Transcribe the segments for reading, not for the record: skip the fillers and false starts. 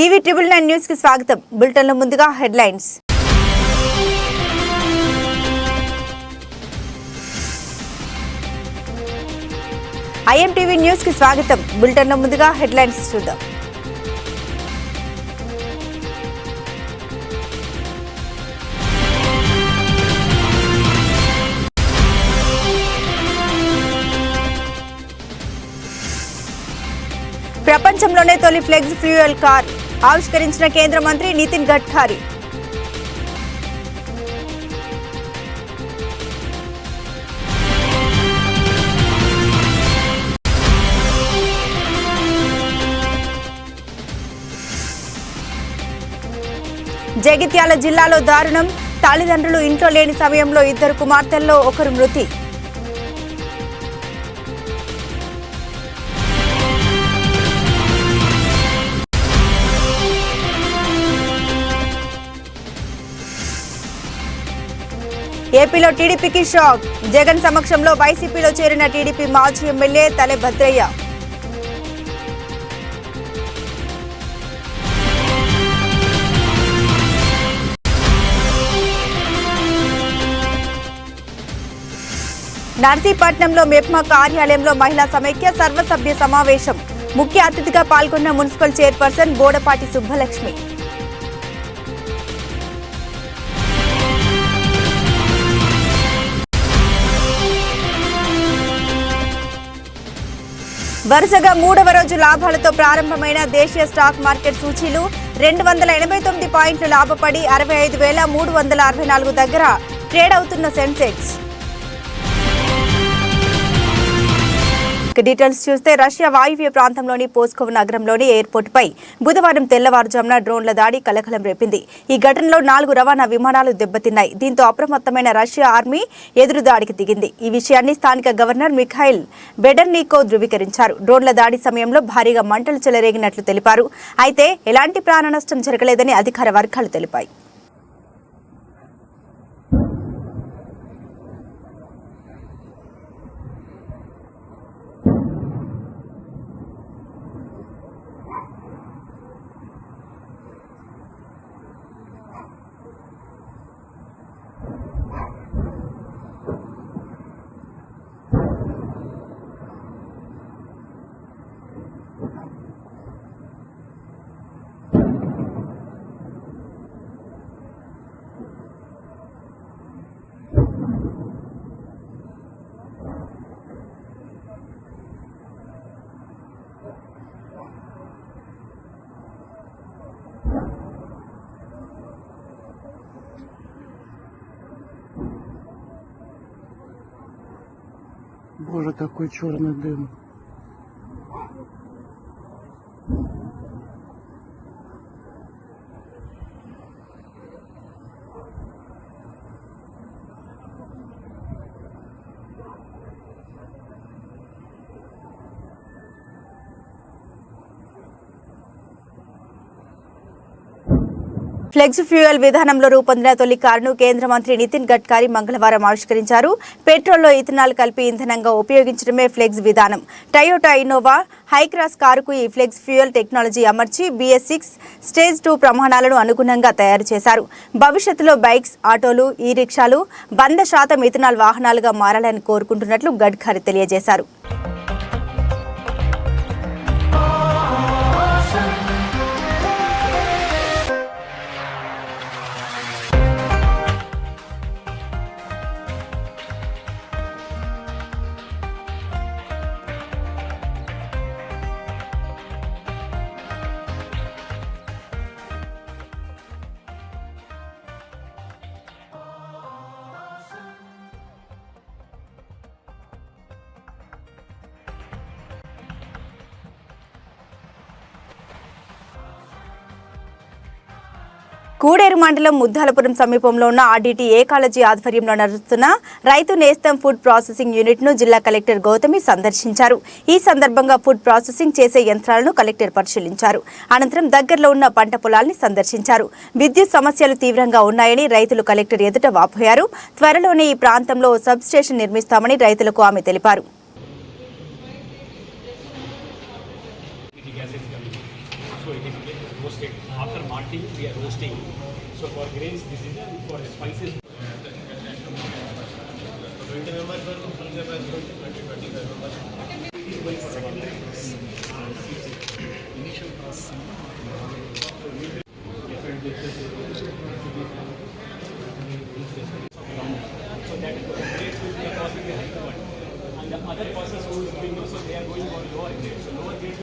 TV 999 news కి స్వాగతం. Bulletin లో ముందుగా హెడ్లైన్స్. ఐఎంటీవీ న్యూస్ కి స్వాగతం. బులెటిన్ లో ముందుగా హెడ్లైన్స్ చూద్దాం. ప్రపంచంలోనే తొలి ఫ్లెక్స్ ఫ్యూయల్ కార్ ఆవిష్కరించిన కేంద్ర మంత్రి నితిన్ గడ్కరీ. జగిత్యాల జిల్లాలో దారుణం. తల్లిదండ్రులు ఇంట్లో లేని సమయంలో 2 కుమార్తెల్లో ఒకరు మృతి. ఏపీలో టీడీపీకి షాక్. జగన్ సమక్షంలో వైసీపీలో చేరిన టీడీపీ మాజీ ఎమ్మెల్యే తలె భద్రయ్య. నర్సీపట్నంలో మెప్మా కార్యాలయంలో మహిళా సమైక్య సర్వసభ్య సమావేశం. ముఖ్య అతిథిగా పాల్గొన్న మున్సిపల్ చైర్పర్సన్ బోడపాటి సుబ్బలక్ష్మి. వరుసగా 3వ రోజు లాభాలతో ప్రారంభమైన దేశీయ స్టాక్ మార్కెట్ సూచీలు 289 పాయింట్లు లాభపడి 65,364 దగ్గర ట్రేడ్ అవుతున్న సెన్సెక్స్. డీటెయిల్స్ చూస్తే రష్యా వాయువ్య ప్రాంతంలోని పోస్కోవ్ నగరంలోని ఎయిర్పోర్టుపై బుధవారం తెల్లవారుజామున డ్రోన్ల దాడి కలకలం రేపింది. ఈ ఘటనలో 4 రవాణా విమానాలు దెబ్బతిన్నాయి. దీంతో అప్రమత్తమైన రష్యా ఆర్మీ ఎదురుదాడికి దిగింది. ఈ విషయాన్ని స్థానిక గవర్నర్ మిఖైల్ బెడర్నికో ధృవీకరించారు. డ్రోన్ల దాడి సమయంలో భారీగా మంటలు చెలరేగినట్లు తెలిపారు. అయితే ఎలాంటి ప్రాణ నష్టం జరగలేదని అధికార వర్గాలు తెలిపాయి. Боже, такой черный дым. ఫ్లెక్స్ ఫ్యూయల్ విధానంలో రూపొందిన తొలి కారును కేంద్ర మంత్రి నితిన్ గడ్కరీ మంగళవారం ఆవిష్కరించారు. పెట్రోల్లో ఇథనాల్ కలిపి ఇంధనంగా ఉపయోగించడమే ఫ్లెక్స్ విధానం. టయోటా ఇన్నోవా హైక్రాస్ కారుకు ఈ ఫ్లెక్స్ ఫ్యూయల్ టెక్నాలజీ అమర్చి BS6 స్టేజ్ 2 ప్రమాణాలను అనుగుణంగా తయారు చేశారు. భవిష్యత్తులో బైక్స్, ఆటోలు, ఈ రిక్షాలు 100% ఇథనాల్ వాహనాలుగా మారాలని కోరుకుంటున్నట్లు గడ్కరీ తెలియజేశారు. కూడేరు మండలం ముద్దాలపురం సమీపంలో ఉన్న ఆర్డీటీ ఏకాలజీ ఆధ్వర్యంలో నడుస్తున్న రైతు నేస్తం ఫుడ్ ప్రాసెసింగ్ యూనిట్ ను జిల్లా కలెక్టర్ గౌతమి సందర్శించారు. ఈ సందర్భంగా ఫుడ్ ప్రాసెసింగ్ చేసే యంత్రాలను కలెక్టర్ పరిశీలించారు. అనంతరం దగ్గరలో ఉన్న పంట పొలాల్ని సందర్శించారు. విద్యుత్ సమస్యలు తీవ్రంగా ఉన్నాయని రైతులు కలెక్టర్ ఎదుట వాపోయారు. త్వరలోనే ఈ ప్రాంతంలో సబ్ స్టేషన్ నిర్మిస్తామని రైతులకు ఆమె తెలిపారు. So it is most roasted. After malting, we are roasting. So for grains, this is for the spices. 20 members were full capacity, 25 members. Initial processing. So that is the grades will be causing the higher one. And the other process who is doing so they are going for lower grades. So lower grades.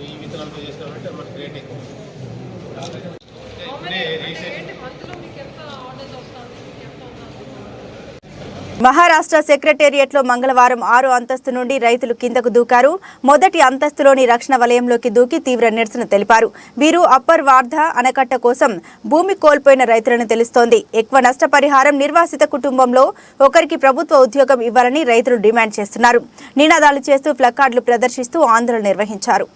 ఈ విత్తనాలతో చేస్తామంటే మన rate ఎక్కువ. మహారాష్ట్ర సెక్రటేరియట్లో మంగళవారం 6వ అంతస్తు నుండి రైతులు కిందకు దూకారు. మొదటి అంతస్తులోని రక్షణ వలయంలోకి దూకి తీవ్ర నిరసన తెలిపారు. వీరు అప్పర్ వార్ధా ఆనకట్ట కోసం భూమి కోల్పోయిన రైతులను తెలుస్తోంది. ఎక్కువ నష్టపరిహారం, నిర్వాసిత కుటుంబంలో ఒకరికి ప్రభుత్వ ఉద్యోగం ఇవ్వాలని రైతులు డిమాండ్ చేస్తున్నారు. నినాదాలు చేస్తూ ప్లకార్డులు ప్రదర్శిస్తూ ఆందోళన నిర్వహించారు.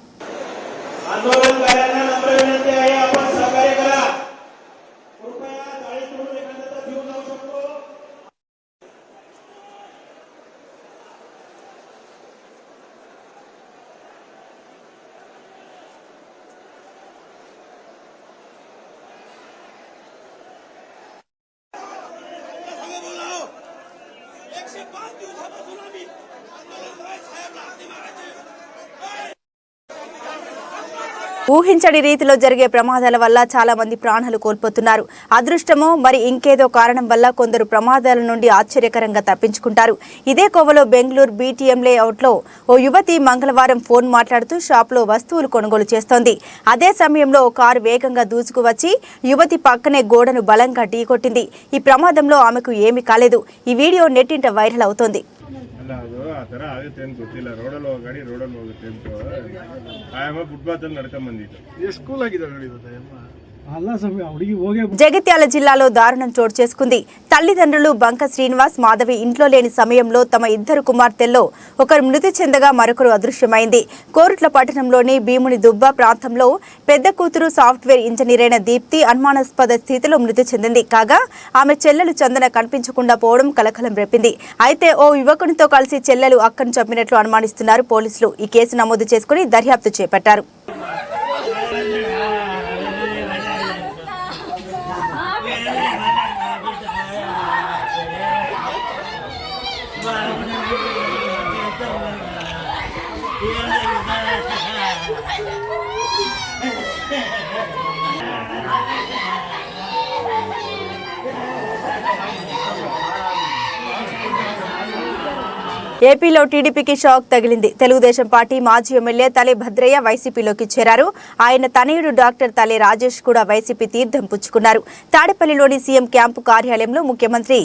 ఊహించని రీతిలో జరిగే ప్రమాదాల వల్ల చాలా మంది ప్రాణాలు కోల్పోతున్నారు. అదృష్టమో మరి ఇంకేదో కారణం వల్ల కొందరు ప్రమాదాల నుండి ఆశ్చర్యకరంగా తప్పించుకుంటారు. ఇదే కోవలో బెంగళూరు బీటీఎం లేఅవుట్లో ఓ యువతి మంగళవారం ఫోన్ మాట్లాడుతూ షాప్లో వస్తువులు కొనుగోలు చేస్తోంది. అదే సమయంలో ఓ కారు వేగంగా దూసుకువచ్చి యువతి పక్కనే గోడను బలంగా ఢీకొట్టింది. ఈ ప్రమాదంలో ఆమెకు ఏమీ కాలేదు. ಈ ವಿಡಿಯೋ ನೆಟ್ಟಿಂಟ ವೈರಲ್ అవుతోంది. ಅಲ್ಲ ಅದು ಆ ಥರ ಆಗುತ್ತೆ ಅಂತ ಗೊತ್ತಿಲ್ಲ. ರೋಡಲ್ಲಿ ಹೋಗಿ ಗಾಡಿ ರೋಡಲ್ಲಿ ಹೋಗುತ್ತೆ ಅಂತ ಆಯಮ್ಮ ಫುಟ್ಪಾತಲ್ಲಿ ನಡ್ಕೊಂಡ್ ಬಂದಿತ್ತು. ಸ್ಕೂಲ್ ಆಗಿದೆ ನೋಡಿ జగిత్యాల జిల్లాలో దారుణం చోటు చేసుకుంది. తల్లిదండ్రులు బంక శ్రీనివాస్, మాధవి ఇంట్లో లేని సమయంలో తమ ఇద్దరు కుమార్తెల్లో ఒకరు మృతి చెందగా మరొకరు అదృశ్యమైంది. కోరుట్ల పట్టణంలోని భీముని దుబ్బ ప్రాంతంలో పెద్ద కూతురు సాఫ్ట్వేర్ ఇంజనీర్ అయిన దీప్తి అనుమానాస్పద స్థితిలో మృతి చెందింది. కాగా ఆమె చెల్లెలు చందన కనిపించకుండా పోవడం కలకలం రేపింది. అయితే ఓ యువకునితో కలిసి చెల్లెలు అక్కను చంపినట్లు అనుమానిస్తున్నారు పోలీసులు. ఈ కేసు నమోదు చేసుకుని దర్యాప్తు చేపట్టారు. ఏపీలో టీడీపీకి షాక్ తగిలింది. తెలుగుదేశం పార్టీ మాజీ ఎమ్మెల్యే తలే భద్రయ్య వైసీపీలోకి చేరారు. ఆయన తనయుడు డాక్టర్ తలే రాజేష్ కూడా వైసీపీ తీర్థం పుచ్చుకున్నారు. తాడేపల్లిలోని సీఎం క్యాంపు కార్యాలయంలో ముఖ్యమంత్రి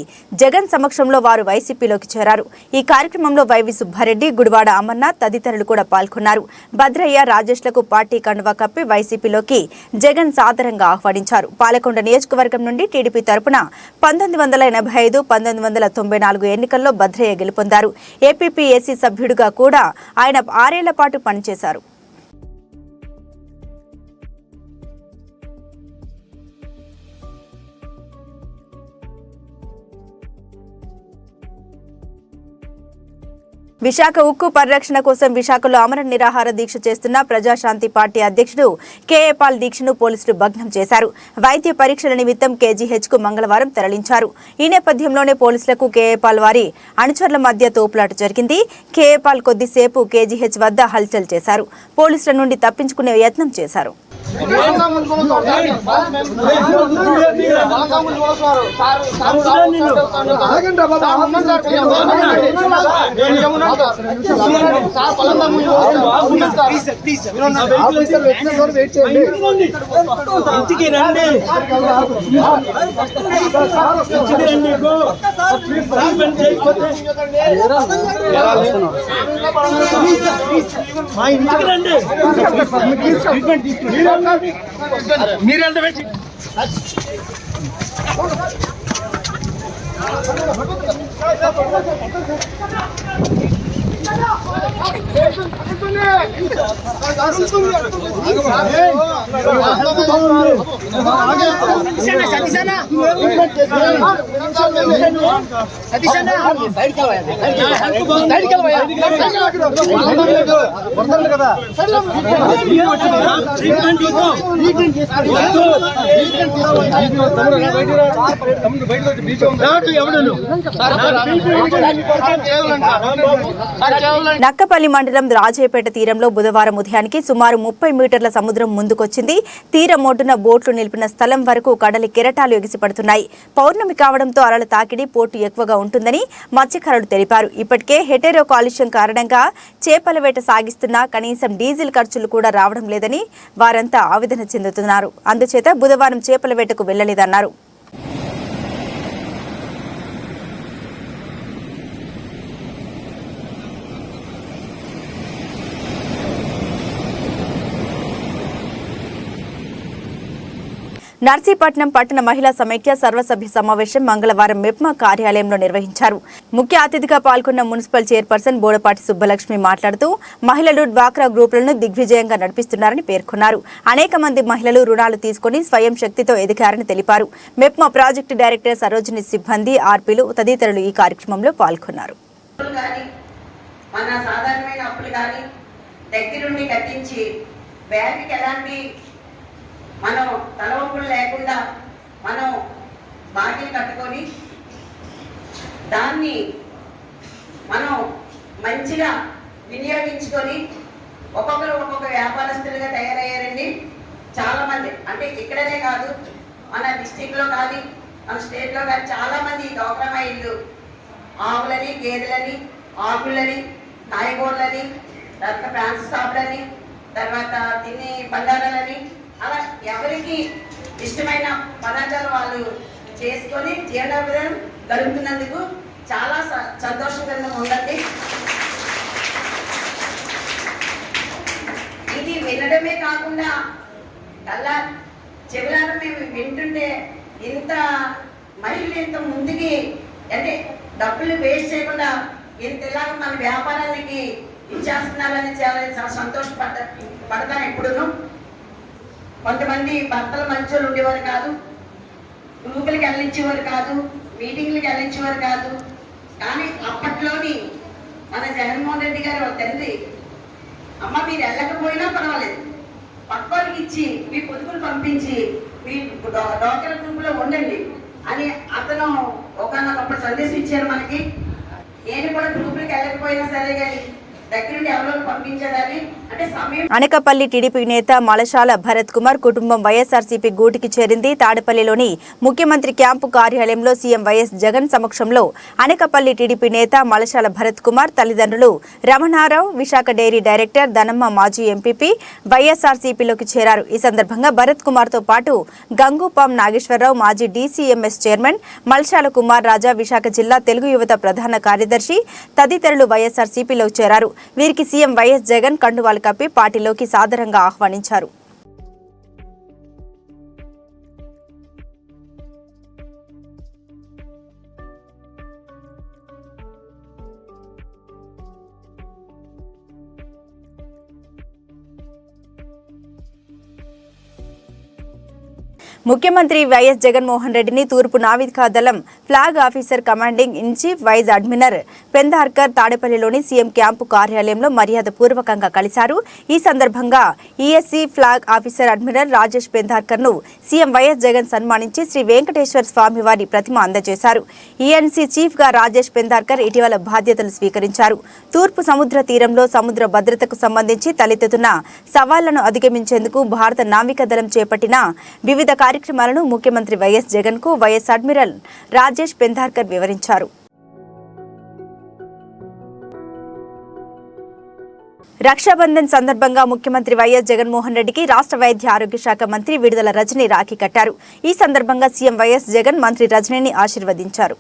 జగన్ సమక్షంలో వారు వైసీపీలోకి చేరారు. ఈ కార్యక్రమంలో వైవి సుబ్బారెడ్డి, గుడివాడ అమర్నాథ్ తదితరులు కూడా పాల్గొన్నారు. భద్రయ్య, రాజేష్లకు పార్టీ కండువా కప్పి వైసీపీలోకి జగన్ సాదరంగా ఆహ్వానించారు. పాలకొండ నియోజకవర్గం నుండి టీడీపీ తరపున 1985, 1994 ఎన్నికల్లో భద్రయ్య గెలుపొందారు. ఏపీపీఎస్సీ సభ్యుడిగా కూడా ఆయన 6 ఏళ్ల పాటు పనిచేశారు. విశాఖ ఉక్కు పరిరక్షణ కోసం విశాఖలో అమర నిరాహార దీక్ష చేస్తున్న ప్రజాశాంతి పార్టీ అధ్యక్షుడు కేఏ పాల్ దీక్షను పోలీసులు భగ్నం చేశారు. వైద్య పరీక్షల నిమిత్తం కేజీహెచ్ కు మంగళవారం తరలించారు. ఈ నేపథ్యంలోనే పోలీసులకు కేఏ పాల్ వారి అనుచరుల మధ్య తోపులాట జరిగింది. కేఏ పాల్ కొద్దిసేపు కేజీహెచ్ వద్ద హల్చల్ చేశారు. పోలీసుల నుండి తప్పించుకునే యత్నం చేశారు. మీరెంత పెట్టి నక్కపల్లి మండలం రాజేపేట తీరంలో బుధవారం ఉదయానికి సుమారు 30 మీటర్ల సముద్రం ముందుకొచ్చింది. తీరం ఒడ్డున బోట్లు నిలిపిన స్థలం వరకు కడలి కెరటాలు ఎగిసిపడుతున్నాయి. పౌర్ణమి కావడంతో అలల తాకిడి పోటు ఎక్కువగా ఉంటుందని మత్స్యకారులు తెలిపారు. ఇప్పటికే హెటెరో కాలుష్యం కారణంగా చేపల వేట సాగిస్తున్నా కనీసం డీజిల్ ఖర్చులు కూడా రావడం లేదని వారంతా ఆవేదన చెందుతున్నారు. అందుచేత బుధవారం చేపల వేటకు వెళ్లలేదన్నారు. నర్సీపట్నం పట్టణ మహిళా సమైక్య సర్వసభ్య సమావేశం మంగళవారం మెప్మా కార్యాలయంలో నిర్వహించారు. ముఖ్య అతిథిగా పాల్గొన్న మున్సిపల్ చైర్పర్సన్ బోడపాటి సుబ్బలక్ష్మి మాట్లాడుతూ మహిళలు డ్వాక్రా గ్రూపులను దిగ్విజయంగా నడిపిస్తున్నారని పేర్కొన్నారు. అనేక మంది మహిళలు రుణాలు తీసుకుని స్వయం శక్తితో ఎదిగారని తెలిపారు. మెప్మా ప్రాజెక్టు డైరెక్టర్ సరోజిని సిబ్బంది, ఆర్పీలు తదితరులు ఈ కార్యక్రమంలో పాల్గొన్నారు. మన సాధారణమైన అప్పులు కానీ దగ్గరుండి కట్టించి బ్యాంకుకి ఎలాంటి మనం తలవంపులు లేకుండా మనం బాకీలు కట్టుకొని దాన్ని మనం మంచిగా వినియోగించుకొని ఒక్కొక్కరు ఒక్కొక్క వ్యాపారస్తులుగా తయారయ్యారండి. చాలామంది అంటే ఇక్కడనే కాదు, మన డిస్టిక్లో కానీ మన స్టేట్లో కానీ చాలామంది డ్వాక్రా మహిళలు ఆవులని, గేదెలని, ఆకులని, కాయగూరలని, తర్వాత ఫ్రాన్స్ షాపులని, తర్వాత తిని బండారాలని, అలా ఎవరికి ఇష్టమైన పదార్థాలు వాళ్ళు చేసుకొని జీవనోపాధి గడుపుతున్నందుకు చాలా సంతోషంగా ఉందండి. ఇది వినడమే కాకుండా అలా చెవులారా మేము వింటుంటే ఇంత మహిళలు ఇంత ముందుకి అంటే డబ్బులు వేస్ట్ చేయకుండా ఇంతలాగ మన వ్యాపారానికి ఇచ్చేస్తున్నారని చాలా సంతోషపడతాను ఎప్పుడును. కొంతమంది భర్తలు మంచోళ్ళు ఉండేవారు కాదు, గ్రూపులకి వెళ్ళించేవారు కాదు, మీటింగ్లకి వెళ్ళించేవారు కాదు. కానీ అప్పట్లోని మన జగన్మోహన్ రెడ్డి గారు తండ్రి, అమ్మ మీరు వెళ్ళకపోయినా పర్వాలేదు, పక్కోళ్ళకి ఇచ్చి మీ పొదుపులు పంపించి మీ డ్వాక్రా గ్రూపులో ఉండండి అని అతను ఒకనొకప్పుడు సందేశం ఇచ్చారు మనకి. నేను కూడా గ్రూపులకి వెళ్ళకపోయినా సరే కానీ దగ్గరుండి ఎవరో పంపించేదాన్ని అంటే సమయం. అనకాపల్లి టీడీపీ నేత మలశాల భరత్ కుమార్ కుటుంబం వైఎస్ఆర్సీపీ గూటికి చేరింది. తాడేపల్లిలోని ముఖ్యమంత్రి క్యాంపు కార్యాలయంలో సీఎం వైఎస్ జగన్ సమక్షంలో అనకాపల్లి టీడీపీ నేత మలశాల భరత్ కుమార్ తల్లిదండ్రులు రమణారావు, విశాఖ డైరీ డైరెక్టర్ ధనమ్మ మాజీ ఎంపీపీ వైఎస్ఆర్సీపీలోకి చేరారు. ఈ సందర్భంగా భరత్ కుమార్తో పాటు గంగూపాం నాగేశ్వరరావు, మాజీ డీసీఎంఎస్ చైర్మన్ మలశాల కుమార్ రాజా, విశాఖ జిల్లా తెలుగు యువత ప్రధాన కార్యదర్శి తదితరులు వైఎస్ఆర్సీపీలోకి చేరారు. వీరికి సీఎం వైఎస్ జగన్ కండువాలు కప్పి పార్టీలోకి సాదరంగా ఆహ్వానించారు. ముఖ్యమంత్రి వైఎస్ జగన్మోహన్ రెడ్డిని తూర్పు నావికా దళం flag officer commanding in chief vice admiral Pendarkar తాడేపల్లిలోని సీఎం క్యాంపు కార్యాలయంలో మర్యాదపూర్వకంగా కలిశారు. ఈ సందర్భంగా ESC flag officer admiral Rajesh Pendarkar ను సీఎం వైఎస్ జగన్ సన్మానించి శ్రీ వెంకటేశ్వర స్వామి వారి ప్రతిమ అందజేశారు. ఈఎన్సీ చీఫ్ గా రాజేష్ పెందార్కర్ ఇటీవల బాధ్యతలు స్వీకరించారు. తూర్పు సముద్ర తీరంలో సముద్ర భద్రతకు సంబంధించి తలెత్తుతున్న సవాళ్లను అధిగమించేందుకు భారత నావికా దళం చేపట్టిన వివిధ కార్యక్రమాలను ముఖ్యమంత్రి వైఎస్ జగన్ కు వైఎస్ అడ్మిరల్ రాజేష్ పెందార్కర్ వివరించారు. రక్షాబంధన్ సందర్భంగా ముఖ్యమంత్రి వైఎస్ జగన్మోహన్ రెడ్డికి రాష్ట్ర వైద్య ఆరోగ్య శాఖ మంత్రి విడుదల రజని రాఖీ కట్టారు. ఈ సందర్భంగా సీఎం వైఎస్ జగన్ మంత్రి రజనిని ఆశీర్వదించారు.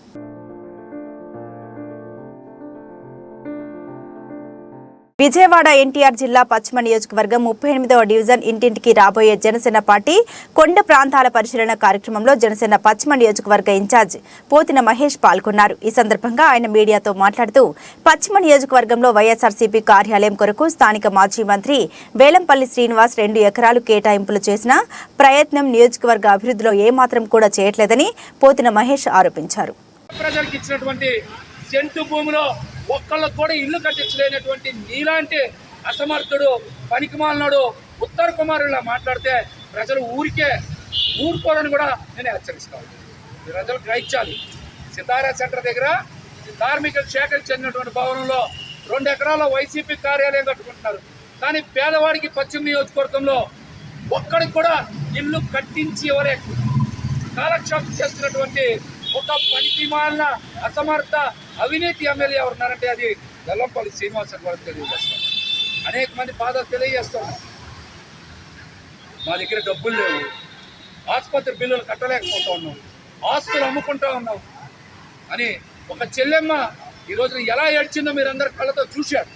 విజయవాడ ఎన్టీఆర్ జిల్లా పశ్చిమ నియోజకవర్గం 38వ డివిజన్ ఇంటింటికి రాబోయే జనసేన పార్టీ కొండ ప్రాంతాల పరిశీలన కార్యక్రమంలో జనసేన పశ్చిమ నియోజకవర్గ ఇన్ఛార్జ్ పోతిన మహేష్ పాల్గొన్నారు. ఈ సందర్భంగా ఆయన మీడియాతో మాట్లాడుతూ పశ్చిమ నియోజకవర్గంలో వైఎస్ఆర్సీపీ కార్యాలయం కొరకు స్థానిక మాజీ మంత్రి వేలంపల్లి శ్రీనివాస్ 2 ఎకరాలు కేటాయింపులు చేసిన ప్రయత్నం నియోజకవర్గ అభివృద్ధిలో ఏమాత్రం కూడా చేయట్లేదని పోతిన మహేష్ ఆరోపించారు. ప్రజలకు ఇచ్చినటువంటి సెంటు భూమిలో ఒక్కళ్ళకు కూడా ఇల్లు కట్టించలేనటువంటి నీలాంటి అసమర్థుడు పనికిమాలినాడు ఉత్తర కుమారులా మాట్లాడితే ప్రజలు ఊరుకోరని కూడా నేను హెచ్చరిస్తాను. ప్రజలు గ్రహించాలి. సితారా సెంటర్ దగ్గర కార్మికుల శాఖకు చెందినటువంటి భవనంలో 2 ఎకరాల వైసీపీ కార్యాలయం కట్టుకుంటున్నారు. కానీ పేదవాడికి పశ్చిమ నియోజకవర్గంలో ఒక్కడికి కూడా ఇల్లు కట్టించి ఎవరే కాలక్షేపం చేస్తున్నటువంటి ఒక పనికిమాలిన అసమర్థ అవినీతి ఎమ్మెల్యే ఎవరున్నారంటే అది వెల్లంపల్లి శ్రీనివాస్ గారికి తెలియజేస్తాం. అనేక మంది బాధలు తెలియజేస్తున్నాం. మా దగ్గర డబ్బులు లేవు, ఆసుపత్రి బిల్లులు కట్టలేకపోతా ఉన్నాం, ఆస్తులు అమ్ముకుంటా ఉన్నాం అని ఒక చెల్లెమ్మ ఈ రోజున ఎలా ఏడ్చిందో మీరు అందరు కళ్ళతో చూశారు.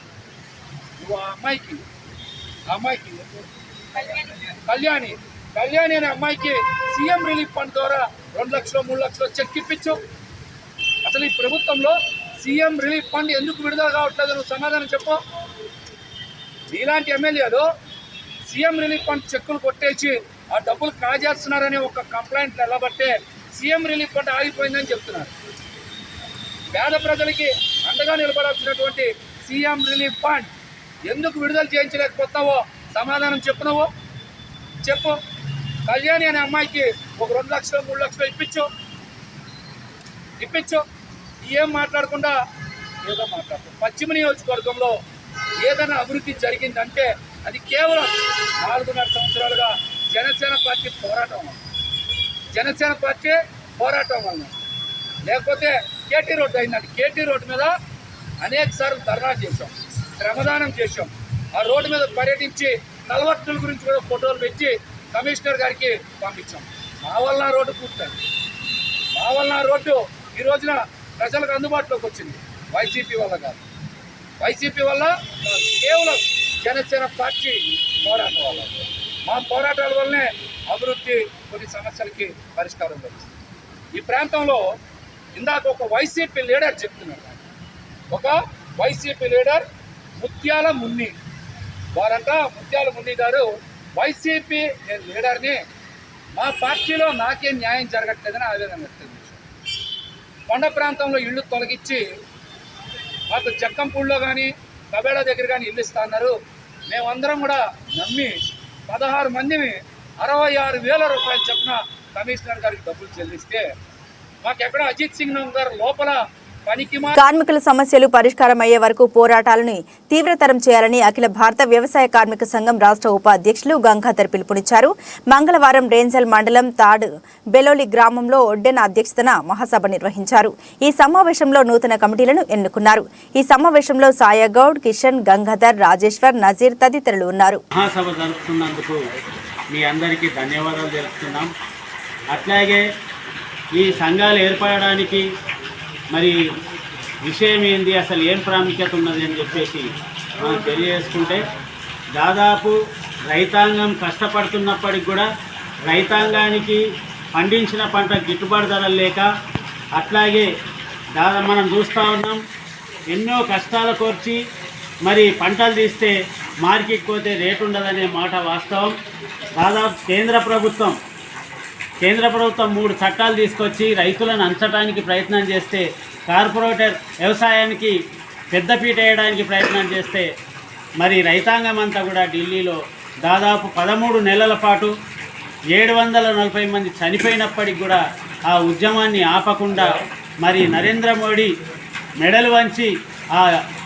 నువ్వు ఆ అమ్మాయికి కళ్యాణి అనే అమ్మాయికి సీఎం రిలీఫ్ ఫండ్ ద్వారా 2 లక్షలు 3 లక్షలు చెక్ ఇప్పించు. అసలు ఈ ప్రభుత్వంలో సీఎం రిలీఫ్ ఫండ్ ఎందుకు విడుదల కావట్లేదు నువ్వు సమాధానం చెప్పు. ఇలాంటి ఎమ్మెల్యేలు సీఎం రిలీఫ్ ఫండ్ చెక్కులు కొట్టేసి ఆ డబ్బులు కాజేస్తున్నారనే ఒక కంప్లైంట్ నిలబట్టే సీఎం రిలీఫ్ ఫండ్ ఆగిపోయిందని చెప్తున్నారు. పేద ప్రజలకి అండగా నిలబడాల్సినటువంటి సీఎం రిలీఫ్ ఫండ్ ఎందుకు విడుదల చేయించలేకపోతున్నావో సమాధానం చెప్పు. కళ్యాణి అనే అమ్మాయికి ఒక 2 లక్షలు 3 లక్షలు ఇప్పించు. ఏం మాట్లాడకుండా ఏదో మాట్లాడుతాం. పశ్చిమ నియోజకవర్గంలో ఏదైనా అభివృద్ధి జరిగిందంటే అది కేవలం 4.5 సంవత్సరాలుగా జనసేన పార్టీ పోరాటం వల్ల. లేకపోతే కేటీ రోడ్డు అయిందండి. కేటీ రోడ్డు మీద అనేక సార్లు ధర్నా చేశాం, శ్రమదానం చేశాం. ఆ రోడ్డు మీద పర్యటించి కలవట్టుల గురించి కూడా ఫోటోలు పెట్టి కమిషనర్ గారికి పంపించాం. మా వల్ల రోడ్డు పూర్తయింది. మా వల్ల రోడ్డు ఈ రోజున ప్రజలకు అందుబాటులోకి వచ్చింది. వైసీపీ వల్ల కాదు. వైసీపీ వల్ల కేవలం జనసేన పార్టీ పోరాటం వల్ల. మా పోరాటాల వల్లనే అభివృద్ధి కొన్ని సమస్యలకి పరిష్కారం లభిస్తుంది. ఈ ప్రాంతంలో ఇందాక ఒక వైసీపీ లీడర్ చెప్తున్నారు. ఒక వైసీపీ లీడర్ ముత్యాల మున్ని గారు వైసీపీ లీడర్ని మా పార్టీలో నాకేం న్యాయం జరగట్లేదని ఆవేదన వ్యక్తం చేశారు. కొండ ప్రాంతంలో ఇళ్ళు తొలగించి మాకు జక్కంపూడిలో కానీ కబేళ దగ్గర కానీ ఇల్లు ఇస్తా అన్నారు. మేమందరం కూడా నమ్మి 16 మందిని 66,000 రూపాయలు చొప్పున కమిషనర్ గారికి డబ్బులు చెల్లిస్తే మాకెక్కడ అజిత్ సింగ్ గారు లోపల కార్మికుల సమస్యలు పరిష్కారం అయ్యే వరకు పోరాటాలను తీవ్రతరం చేయాలని అఖిల భారత వ్యవసాయ కార్మిక సంఘం రాష్ట్ర ఉపాధ్యక్షులు గంగాధర్ పిలుపునిచ్చారు. మంగళవారం రేంజల్ మండలం తాడ్ బెలోలి గ్రామంలో ఒడ్డెన అధ్యక్షతన మహాసభ నిర్వహించారు. ఈ సమావేశంలో నూతన కమిటీలను ఎన్నుకున్నారు. ఈ సమావేశంలో సాయగౌడ్, కిషన్, గంగాధర్, రాజేశ్వర్, నజీర్ తదితరులు ఉన్నారు. మహాసభ జరుపుతున్నందుకు మీ అందరికీ ధన్యవాదాలు తెలుపుతున్నాం. అట్లాగే ఈ సంఘాలు ఏర్పడడానికి మరి విషయం ఏంది, అసలు ఏం ప్రాముఖ్యత ఉన్నది అని చెప్పేసి మనం తెలియజేసుకుంటే, దాదాపు రైతాంగం కష్టపడుతున్నప్పటికి కూడా రైతాంగానికి పండించిన పంట గిట్టుబాటు ధరలు లేక, అట్లాగే మనం చూస్తూ ఉన్నాం ఎన్నో కష్టాల కోర్చి మరి పంటలు తీస్తే మార్కెట్కి పోతే రేటు ఉండదనే మాట వాస్తవం. దాదాపు కేంద్ర ప్రభుత్వం 3 చట్టాలు తీసుకొచ్చి రైతులను అంచడానికి ప్రయత్నం చేస్తే, కార్పొరేటర్ వ్యవసాయానికి పెద్దపీట వేయడానికి ప్రయత్నం చేస్తే, మరి రైతాంగం అంతా కూడా ఢిల్లీలో దాదాపు 13 నెలల పాటు 740 మంది చనిపోయినప్పటికి కూడా ఆ ఉద్యమాన్ని ఆపకుండా మరి నరేంద్ర మోడీ మెడలు వంచి ఆ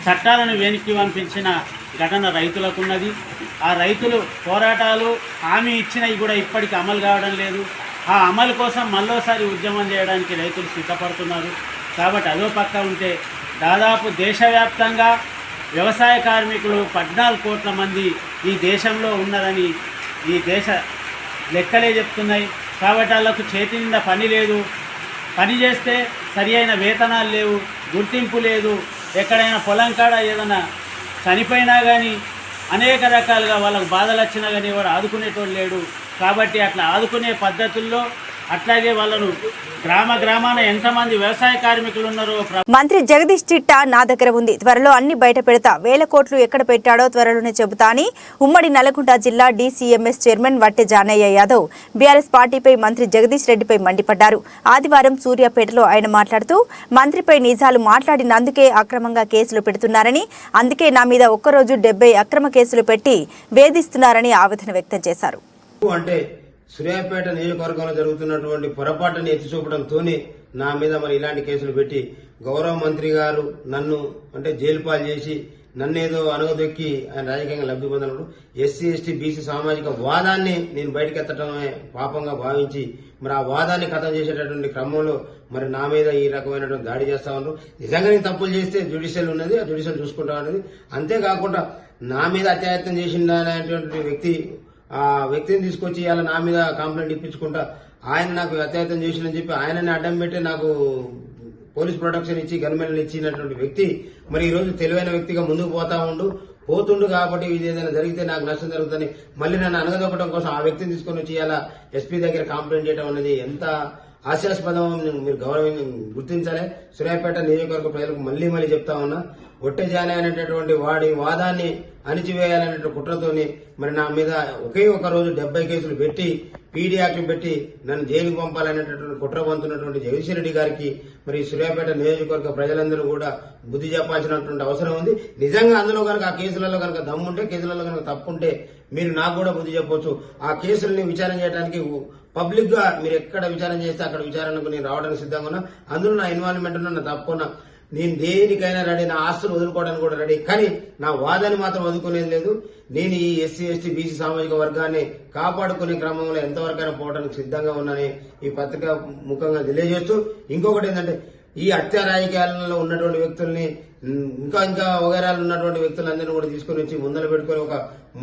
చట్టాలను వెనక్కి పంపించిన ఘటన రైతులకున్నది. ఆ రైతులు పోరాటాలు హామీ ఇచ్చినవి కూడా ఇప్పటికీ అమలు కావడం లేదు. ఆ అమలు కోసం మళ్ళోసారి ఉద్యమం చేయడానికి రైతులు సిద్ధపడుతున్నారు. కాబట్టి అదో పక్క ఉంటే దాదాపు దేశవ్యాప్తంగా వ్యవసాయ కార్మికులు 14 కోట్ల మంది ఈ దేశంలో ఉన్నారని ఈ దేశ లెక్కలే చెప్తున్నాయి. కాబట్టి వాళ్ళకు చేతి నిండా పని లేదు, పని చేస్తే సరి అయిన వేతనాలు లేవు, గుర్తింపు లేదు. ఎక్కడైనా పొలం కాడ ఏదైనా చనిపోయినా కానీ అనేక రకాలుగా వాళ్ళకు బాధలు వచ్చినా కానీ ఎవరు ఆదుకునేటోడు లేడు. కాబట్టి అట్లా ఆదుకునే పద్ధతుల్లో అట్లాగే వాళ్ళను గ్రామాన ఎంతమంది వ్యవసాయ కార్మికులు ఉన్నారో మంత్రి జగదీష్ చిట్టా నా దగ్గర ఉంది, త్వరలో అన్ని బయట పెడతా, వేల కోట్లు ఎక్కడ పెట్టాడో త్వరలోనే చెబుతా అని ఉమ్మడి నల్గొండ జిల్లా DCMS chairman Vatte Janaiah Yadav BRS పార్టీపై మంత్రి జగదీష్ రెడ్డిపై మండిపడ్డారు. ఆదివారం సూర్యాపేటలో ఆయన మాట్లాడుతూ మంత్రిపై నిజాలు మాట్లాడినందుకే అక్రమంగా కేసులు పెడుతున్నారని, అందుకే నా మీద ఒక్కరోజు 70 అక్రమ కేసులు పెట్టి వేధిస్తున్నారని ఆవేదన వ్యక్తం చేశారు. అంటే సూర్యాపేట నియోజకవర్గంలో జరుగుతున్నటువంటి పొరపాటుని ఎత్తి చూపడంతోనే నా మీద మరి ఇలాంటి కేసులు పెట్టి గౌరవ మంత్రి గారు నన్ను అంటే జైలు పాలు చేసి నన్నేదో అనగదొక్కి ఆయన రాజకీయంగా లబ్ధి పొందినప్పుడు ఎస్సీ ఎస్టీ బీసీ సామాజిక వాదాన్ని నేను బయటకు ఎత్తడమే పాపంగా భావించి మరి ఆ వాదాన్ని ఖతం చేసేటటువంటి క్రమంలో మరి నా మీద ఈ రకమైనటువంటి దాడి చేస్తా ఉన్నారు. నిజంగా నేను తప్పులు చేస్తే జ్యుడిషియల్ ఉన్నది, ఆ జ్యుడిషియల్ చూసుకుంటా ఉన్నది. అంతేకాకుండా నా మీద అత్యాయత్నం చేసిందనేటువంటి ఆ వ్యక్తిని తీసుకొచ్చి ఇలా నా మీద కంప్లైంట్ ఇప్పించుకుంటా ఆయన నాకు అత్యాయత్నం చేసిందని చెప్పి ఆయనని అడ్డం పెట్టి నాకు పోలీస్ ప్రొటెక్షన్ ఇచ్చి గన్మెన్లు ఇచ్చినటువంటి వ్యక్తి మరి ఈ రోజు తెలివైన వ్యక్తిగా ముందుకు పోతుండు కాబట్టి ఇది ఏదైనా జరిగితే నాకు నష్టం జరుగుతుంది మళ్ళీ నన్ను అనగదొక్కడం కోసం ఆ వ్యక్తిని తీసుకొని వచ్చి ఇలా ఎస్పీ దగ్గర కంప్లైంట్ చేయడం అనేది ఎంత హాస్యాస్పదం మీరు గౌరవం గుర్తించాలి. సూర్యాపేట నియోజకవర్గ ప్రజలకు మళ్లీ చెప్తా ఉన్నా, ఒట్టె జానే అనేటటువంటి వాడి వాదాన్ని అణిచివేయాలనే కుట్రతోని మరి నా మీద ఒకే ఒక రోజు 70 కేసులు పెట్టి పీడీ యాక్ట్ పెట్టి నన్ను జైలుకు పంపాలనేటటువంటి కుట్ర పొందుతున్నటువంటి జగదీష్ రెడ్డి గారికి మరి సూర్యాపేట నియోజకవర్గ ప్రజలందరూ కూడా బుద్ధి చెప్పాల్సినటువంటి అవసరం ఉంది. నిజంగా అందులో కనుక ఆ కేసులలో కనుక దమ్ముంటే, కేసులలో కనుక తప్పుంటే మీరు నాకు కూడా బుద్ధి చెప్పొచ్చు. ఆ కేసుల్ని విచారణ చేయడానికి పబ్లిక్ గా మీరు ఎక్కడ విచారణ చేస్తే అక్కడ విచారణకు నేను రావడానికి సిద్ధంగా ఉన్నా. అందులో నా ఇన్వాల్వ్మెంట్ ఉన్నా, నా తప్పున్నా, నేను దేనికైనా రెడీ, నా ఆస్తులు వదులుకోవడానికి కూడా రెడీ. కానీ నా వాదాన్ని మాత్రం వదులుకునేది లేదు. నేను ఈ ఎస్సీ ఎస్టీ బీసీ సామాజిక వర్గాన్ని కాపాడుకునే క్రమంలో ఎంతవరకైనా పోవడానికి సిద్ధంగా ఉన్నానని ఈ పత్రిక ముఖంగా తెలియజేస్తూ, ఇంకొకటి ఏంటంటే ఈ హత్య రాజకీయాలలో ఉన్నటువంటి వ్యక్తుల్ని ఇంకా వగైరాలు ఉన్నటువంటి వ్యక్తులందరినీ కూడా తీసుకుని వచ్చి ముందర పెట్టుకుని ఒక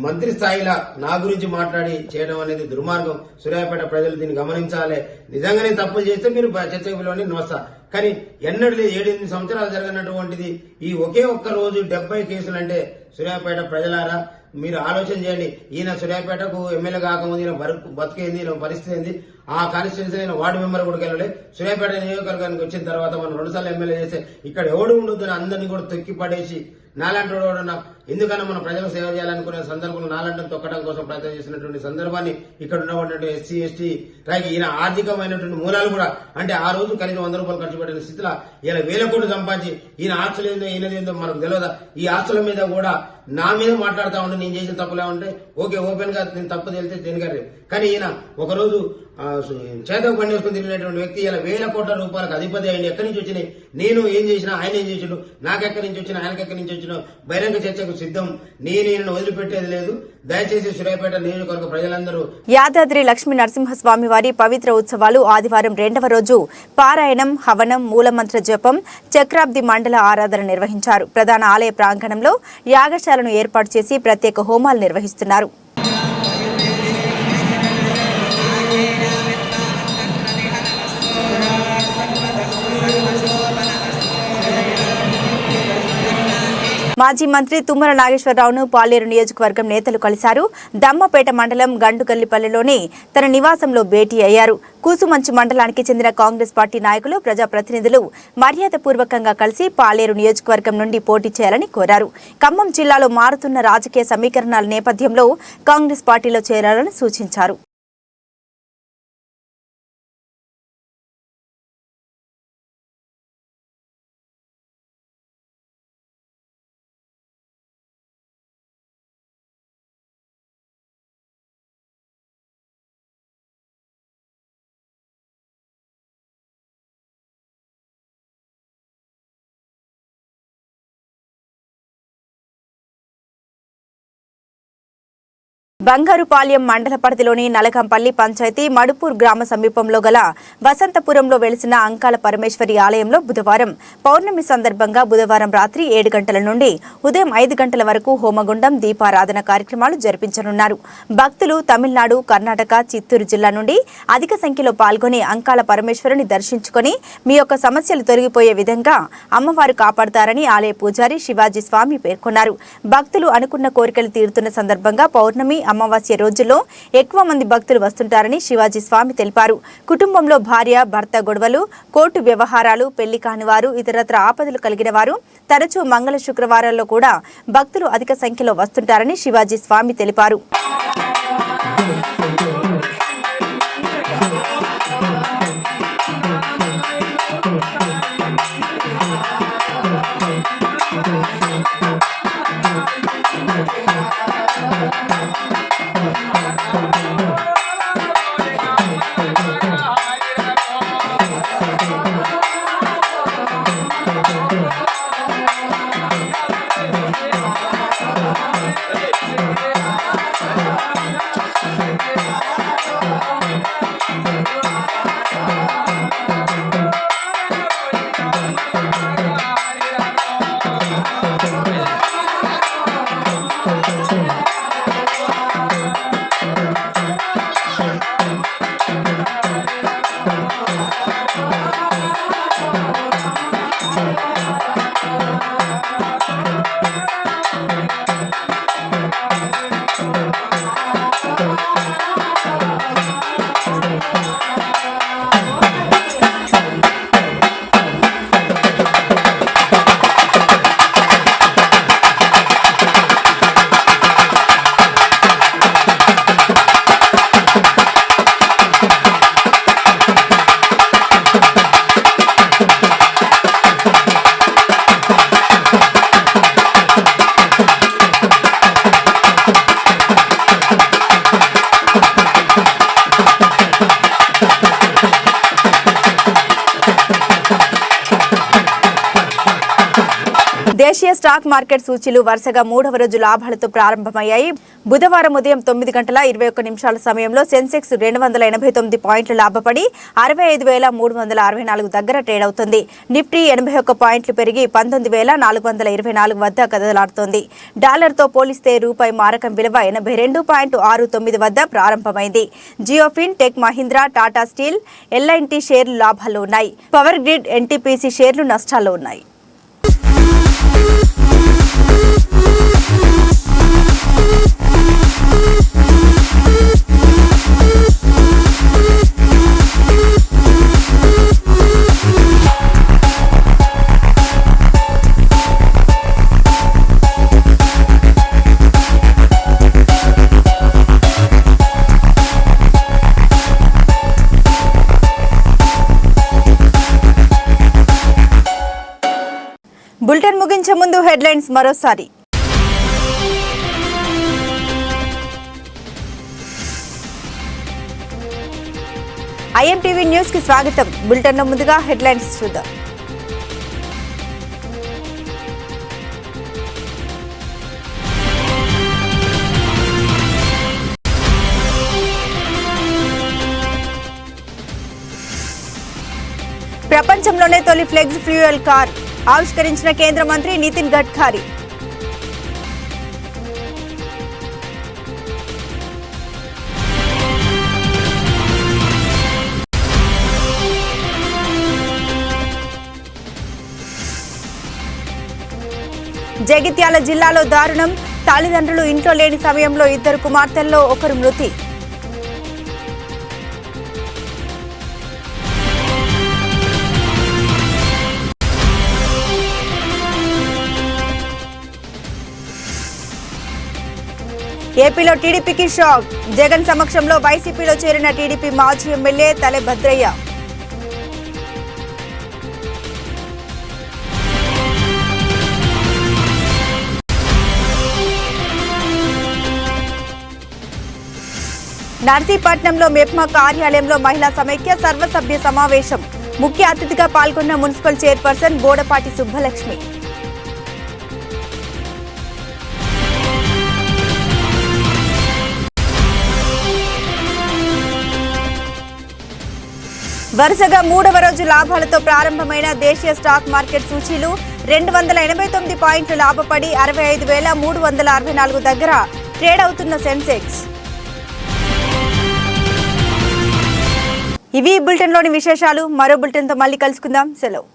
మంత్రి స్థాయిలో నా గురించి మాట్లాడి చేయడం అనేది దుర్మార్గం. సూర్యాపేట ప్రజలు దీన్ని గమనించాలి. నిజంగానే తప్పులు చేస్తే మీరు చర్చకు పిలవండి, నోస్తా. కానీ ఎన్నడూ 7-8 సంవత్సరాలు జరిగినటువంటిది ఈ ఒకే ఒక్క రోజు 70 కేసులు అంటే సూర్యాపేట ప్రజలారా మీరు ఆలోచన చేయండి. ఈయన సూర్యాపేటకు ఎమ్మెల్యే కాకముందు ఈయన బతికేంది, ఈయన పరిస్థితి ఏంది. ఆ కాన్స్టిట్యూన్సీ నేను వార్డు మెంబర్ కూడా గెలవలే. సూర్యాపేట నియోజకవర్గానికి వచ్చిన తర్వాత మనం 2 సార్లు ఎమ్మెల్యే చేస్తే ఇక్కడ ఎవడు ఉండొద్దని అందరినీ కూడా తొక్కి పడేసి నాలాంటి వాడు ఎందుకన్నా మన ప్రజలకు సేవ చేయాలనుకునే సందర్భంలో నాలాంటి తొక్కడం కోసం ప్రయత్నం చేసినటువంటి సందర్భాన్ని ఇక్కడ ఉన్నటువంటి ఎస్సీ ఎస్టీ రాకి ఈయన ఆర్థికమైనటువంటి మూలాలు కూడా అంటే ఆ రోజు కనీసం 100 రూపాయలు ఖర్చు పెట్టిన స్థితిలో ఇలా 1000 కోట్లు సంపాదించి ఈయన ఆస్తులు ఏందో ఈయనదేందో మనకు తెలియదా. ఈ ఆస్తుల మీద కూడా నా మీద మాట్లాడుతా ఉంటే నేను చేసిన తప్పులే ఉంటే ఓకే, ఓపెన్ గా నేను తప్పు తెలితే దేనికరే. కానీ ఈయన ఒకరోజు చేతకు పని చేసుకుని తిరిగినటువంటి వ్యక్తి ఇలా 1000 కోట్ల రూపాయలకు అధిపతి అయ్యింది. ఎక్కడి నుంచి వచ్చినాయి, నేను ఏం చేసినా ఆయన ఏం చేసిండు, నాకెక్కడి నుంచి వచ్చినా ఆయనకి ఎక్కడి నుంచి వచ్చినా బహిరంగ చర్చకు సిద్ధం. నేను వదిలిపెట్టేది లేదు. దయచేసి సూర్యాపేట నియోజకవర్గ ప్రజలందరూ. యాదాద్రి లక్ష్మీ నరసింహస్వామి వారి పవిత్ర ఉత్సవాలు ఆదివారం 2వ రోజు పారాయణం, హవనం, మూలమంత్ర జపం, చక్రాబ్ది మండల ఆరాధన నిర్వహించారు. ప్రధాన ఆలయ ప్రాంగణంలో యాగశాలను ఏర్పాటు చేసి ప్రత్యేక హోమాలు నిర్వహిస్తున్నారు. మాజీ మంత్రి తుమ్మల నాగేశ్వరరావును పాలేరు నియోజకవర్గం నేతలు కలిశారు. దమ్మపేట మండలం గండుగల్లిపల్లెలోని తన నివాసంలో భేటీ అయ్యారు. కూసుమంచి మండలానికి చెందిన కాంగ్రెస్ పార్టీ నాయకులు, ప్రజాప్రతినిధులు మర్యాదపూర్వకంగా కలిసి పాలేరు నియోజకవర్గం నుండి పోటీ చేయాలని కోరారు. ఖమ్మం జిల్లాలో మారుతున్న రాజకీయ సమీకరణాల నేపథ్యంలో కాంగ్రెస్ పార్టీలో చేరాలని సూచించారు. బంగారుపాలెం మండల పరిధిలోని నలకంపల్లి పంచాయతీ మడుపూర్ గ్రామ సమీపంలో గల వసంతపురంలో వెలిసిన అంకాల పరమేశ్వరి ఆలయంలో బుధవారం పౌర్ణమి సందర్భంగా బుధవారం రాత్రి 7 గంటల నుండి ఉదయం 5 గంటల వరకు హోమగుండం దీపారాధన కార్యక్రమాలు జరిపించనున్నారు. భక్తులు తమిళనాడు, కర్ణాటక, చిత్తూరు జిల్లా నుండి అధిక సంఖ్యలో పాల్గొని అంకాల పరమేశ్వరుని దర్శించుకొని మీ యొక్క సమస్యలు తొలగిపోయే విధంగా అమ్మవారు కాపాడతారని ఆలయ పూజారి శివాజీ స్వామి పేర్కొన్నారు. భక్తులు అనుకున్న కోరికలు తీరుతున్న సందర్భంగా పౌర్ణమి, అమావాస్య రోజుల్లో ఎక్కువ మంది భక్తులు వస్తుంటారని శివాజీ స్వామి తెలిపారు. కుటుంబంలో భార్య, భర్త గొడవలు, కోర్టు వ్యవహారాలు, పెళ్లి కాని వారు, ఇతరత్ర ఆపదలు కలిగిన వారు తరచూ మంగళ శుక్రవారాల్లో కూడా భక్తులు అధిక సంఖ్యలో వస్తుంటారని శివాజీ స్వామి తెలిపారు. దేశీయ స్టాక్ మార్కెట్ సూచీలు వరుసగా 3వ రోజు లాభాలతో ప్రారంభమయ్యాయి. బుధవారం ఉదయం 9 గంటల 21 నిమిషాల సమయంలో సెన్సెక్స్ 289 పాయింట్లు లాభపడి 65,364 దగ్గర ట్రేడ్ అవుతుంది. నిఫ్టీ 81 పాయింట్లు పెరిగి 19,424 వద్ద కదలాడుతోంది. డాలర్తో పోలిస్తే రూపాయి మారకం విలువ 82.69 వద్ద ప్రారంభమైంది. జియోఫిన్, టెక్ మహీంద్రా, టాటా స్టీల్, ఎల్ఎన్టీ షేర్లు లాభాల్లో ఉన్నాయి. పవర్ గ్రిడ్, ఎన్టీపీసీ షేర్లు నష్టాల్లో ఉన్నాయి. బులెటిన్ ముగించే ముందు హెడ్లైన్స్ మరోసారి. ఐఎంటీవీ న్యూస్ కి స్వాగతం. బులెటిన్ ముందుగా హెడ్లైన్స్ చూద్దాం. ప్రపంచంలోనే తొలి ఫ్లెక్స్ ఫ్యూయల్ కార్ ఆవిష్కరించిన కేంద్ర మంత్రి నితిన్ గడ్కరీ. జగిత్యాల జిల్లాలో దారుణం. తల్లిదండ్రులు ఇంట్లో లేని సమయంలో 2 కుమార్తెల్లో ఒకరు మృతి. ఏపీలో టీడీపీకి షాక్. జగన్ సమక్షంలో వైసీపీలో చేరిన టీడీపీ మాజీ ఎమ్మెల్యే తలె భద్రయ్య. నర్సీపట్నంలో మెప్మా కార్యాలయంలో మహిళా సమైక్య సర్వసభ్య సమావేశం. ముఖ్య అతిథిగా పాల్గొన్న మున్సిపల్ చైర్పర్సన్ బోడపాటి సుబ్బలక్ష్మి. వరుసగా 3వ రోజు లాభాలతో ప్రారంభమైన దేశీయ స్టాక్ మార్కెట్ సూచీలు 289 పాయింట్లు లాభపడి 65,364 దగ్గర ట్రేడ్ అవుతున్న సెన్సెక్స్. ఇవి బులెటిన్లోని విశేషాలు. మరో బులెటిన్తో మళ్ళీ కలుసుకుందాం. సెలవు.